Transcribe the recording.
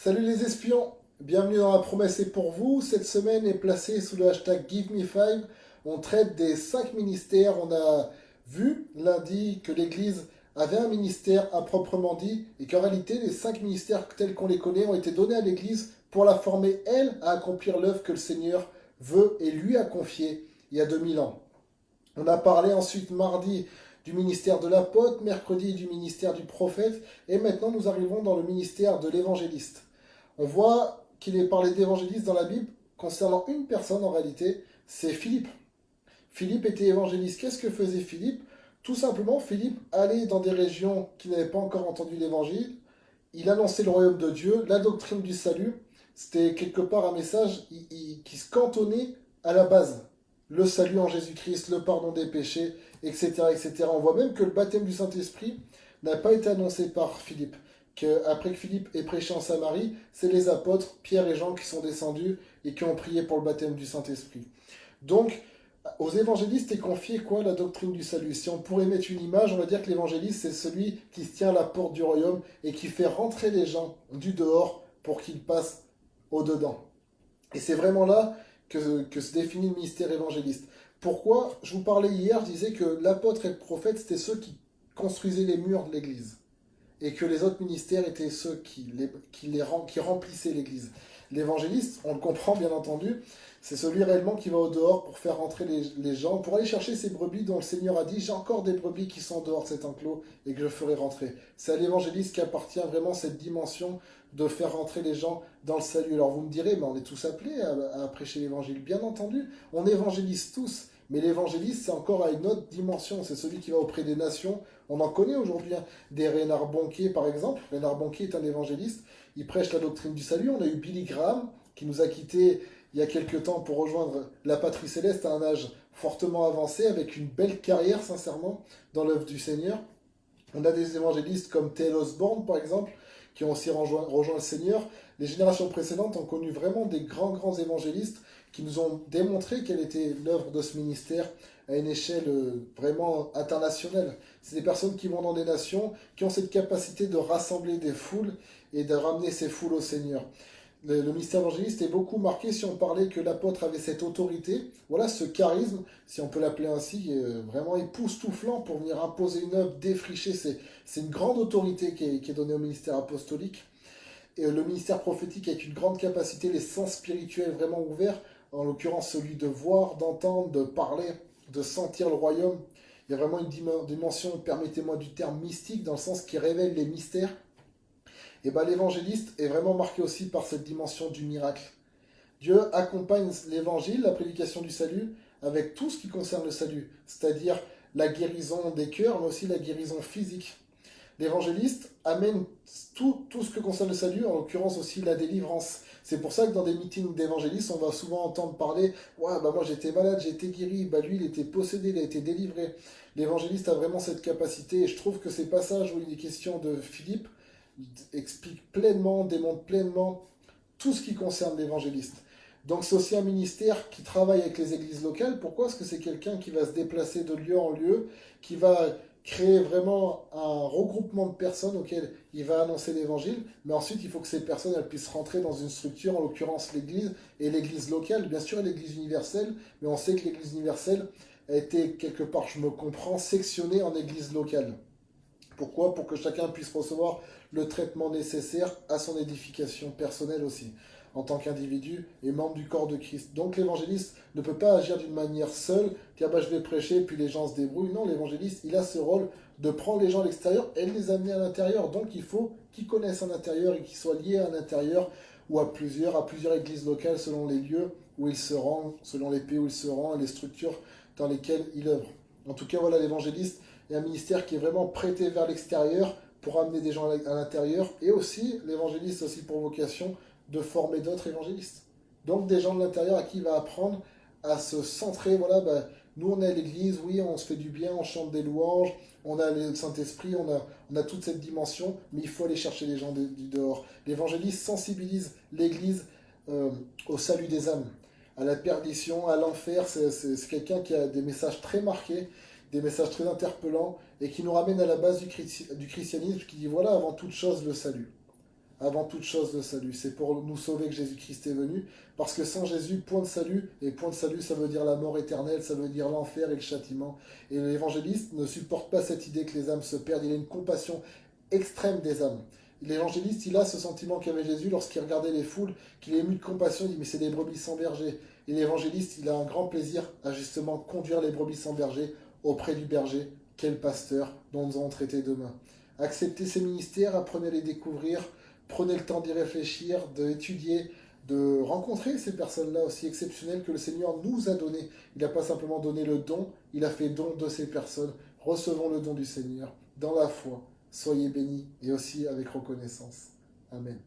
Salut les espions, bienvenue dans La Promesse est pour vous. Cette semaine est placée sous le hashtag GiveMe5. On traite des 5 ministères. On a vu lundi que l'Église avait un ministère à proprement dit et qu'en réalité les 5 ministères tels qu'on les connaît ont été donnés à l'Église pour la former, elle, à accomplir l'œuvre que le Seigneur veut et lui a confiée il y a 2000 ans. On a parlé ensuite mardi du ministère de l'apôtre, mercredi du ministère du prophète, et maintenant nous arrivons dans le ministère de l'évangéliste. On voit qu'il est parlé d'évangéliste dans la Bible concernant une personne en réalité, c'est Philippe. Philippe était évangéliste. Qu'est-ce que faisait Philippe? Tout simplement, Philippe allait dans des régions qui n'avaient pas encore entendu l'évangile, il annonçait le royaume de Dieu, la doctrine du salut. C'était quelque part un message qui se cantonnait à la base. Le salut en Jésus-Christ, le pardon des péchés, etc., etc. On voit même que le baptême du Saint-Esprit n'a pas été annoncé par Philippe. Après que Philippe ait prêché en Samarie, c'est les apôtres, Pierre et Jean, qui sont descendus et qui ont prié pour le baptême du Saint-Esprit. Donc, aux évangélistes est confié quoi? La doctrine du salut. Si on pourrait mettre une image, on va dire que l'évangéliste, c'est celui qui se tient à la porte du royaume et qui fait rentrer les gens du dehors pour qu'ils passent au dedans. Et c'est vraiment là que se définit le ministère évangéliste. Pourquoi? Je vous parlais hier, je disais que l'apôtre et le prophète, c'était ceux qui construisaient les murs de l'église et que les autres ministères étaient ceux qui remplissaient l'Église. L'évangéliste, on le comprend bien entendu, c'est celui réellement qui va au dehors pour faire rentrer les gens, pour aller chercher ces brebis dont le Seigneur a dit, j'ai encore des brebis qui sont dehors de cet enclos et que je ferai rentrer. C'est à l'évangéliste qu'appartient vraiment cette dimension de faire rentrer les gens dans le salut. Alors vous me direz, mais on est tous appelés à prêcher l'évangile. Bien entendu, on évangélise tous. Mais l'évangéliste, c'est encore à une autre dimension. C'est celui qui va auprès des nations. On en connaît aujourd'hui des Reinhard Bonnke, par exemple. Reinhard Bonnke est un évangéliste. Il prêche la doctrine du salut. On a eu Billy Graham, qui nous a quittés il y a quelques temps pour rejoindre la patrie céleste à un âge fortement avancé, avec une belle carrière, sincèrement, dans l'œuvre du Seigneur. On a des évangélistes comme T.L. Osborne, par exemple, qui ont aussi rejoint le Seigneur. Les générations précédentes ont connu vraiment des grands évangélistes qui nous ont démontré quelle était l'œuvre de ce ministère à une échelle vraiment internationale. C'est des personnes qui vont dans des nations, qui ont cette capacité de rassembler des foules et de ramener ces foules au Seigneur. Le ministère évangéliste est beaucoup marqué si on parlait que l'apôtre avait cette autorité, voilà ce charisme, si on peut l'appeler ainsi, vraiment époustouflant pour venir imposer une œuvre, défricher. C'est une grande autorité qui est donnée au ministère apostolique. Et le ministère prophétique avec une grande capacité, les sens spirituels vraiment ouverts, en l'occurrence celui de voir, d'entendre, de parler, de sentir le royaume. Il y a vraiment une dimension, permettez-moi du terme mystique, dans le sens qui révèle les mystères. Et bien l'évangéliste est vraiment marqué aussi par cette dimension du miracle. Dieu accompagne l'évangile, la prédication du salut, avec tout ce qui concerne le salut, c'est-à-dire la guérison des cœurs, mais aussi la guérison physique. L'évangéliste amène tout ce que concerne le salut, en l'occurrence aussi la délivrance. C'est pour ça que dans des meetings d'évangélistes, on va souvent entendre parler, ouais, bah moi j'étais malade, j'ai été guéri, bah lui il était possédé, il a été délivré. L'évangéliste a vraiment cette capacité, et je trouve que ces passages où il est question de Philippe expliquent pleinement, démontrent pleinement tout ce qui concerne l'évangéliste. Donc c'est aussi un ministère qui travaille avec les églises locales. Pourquoi? Parce que c'est quelqu'un qui va se déplacer de lieu en lieu, qui va créer vraiment un regroupement de personnes auxquelles il va annoncer l'évangile, mais ensuite il faut que ces personnes elles puissent rentrer dans une structure, en l'occurrence l'église, et l'église locale, bien sûr l'église universelle, mais on sait que l'église universelle a été quelque part, je me comprends, sectionnée en église locale. Pourquoi? Pour que chacun puisse recevoir le traitement nécessaire à son édification personnelle aussi, en tant qu'individu et membre du corps de Christ. Donc l'évangéliste ne peut pas agir d'une manière seule, dire bah, je vais prêcher puis les gens se débrouillent. Non, l'évangéliste, il a ce rôle de prendre les gens à l'extérieur et de les amener à l'intérieur. Donc il faut qu'ils connaissent à l'intérieur et qu'ils soient liés à l'intérieur ou à plusieurs églises locales selon les lieux où il se rend, selon les pays où il se rend et les structures dans lesquelles il œuvre. En tout cas, voilà, l'évangéliste est un ministère qui est vraiment prêté vers l'extérieur pour amener des gens à l'intérieur. Et aussi, l'évangéliste a aussi pour vocation de former d'autres évangélistes. Donc des gens de l'intérieur à qui il va apprendre à se centrer. Voilà, bah, nous on est à l'église, oui, on se fait du bien, on chante des louanges, on a le Saint-Esprit, on a toute cette dimension, mais il faut aller chercher les gens du dehors. L'évangéliste sensibilise l'église au salut des âmes, à la perdition, à l'enfer. C'est quelqu'un qui a des messages très marqués, des messages très interpellants, et qui nous ramène à la base du christianisme, qui dit voilà avant toute chose le salut. avant toute chose le salut. C'est pour nous sauver que Jésus-Christ est venu, parce que sans Jésus, point de salut, et point de salut, ça veut dire la mort éternelle, ça veut dire l'enfer et le châtiment. Et l'évangéliste ne supporte pas cette idée que les âmes se perdent, il a une compassion extrême des âmes. L'évangéliste, il a ce sentiment qu'avait Jésus lorsqu'il regardait les foules, qu'il est ému de compassion, il dit mais c'est des brebis sans berger. Et l'évangéliste, il a un grand plaisir à justement conduire les brebis sans berger auprès du berger, quel pasteur dont nous allons traiter demain. Acceptez ces ministères, apprenez à les découvrir, prenez le temps d'y réfléchir, d'étudier, de rencontrer ces personnes-là aussi exceptionnelles que le Seigneur nous a données. Il n'a pas simplement donné le don, il a fait don de ces personnes. Recevons le don du Seigneur dans la foi. Soyez bénis et aussi avec reconnaissance. Amen.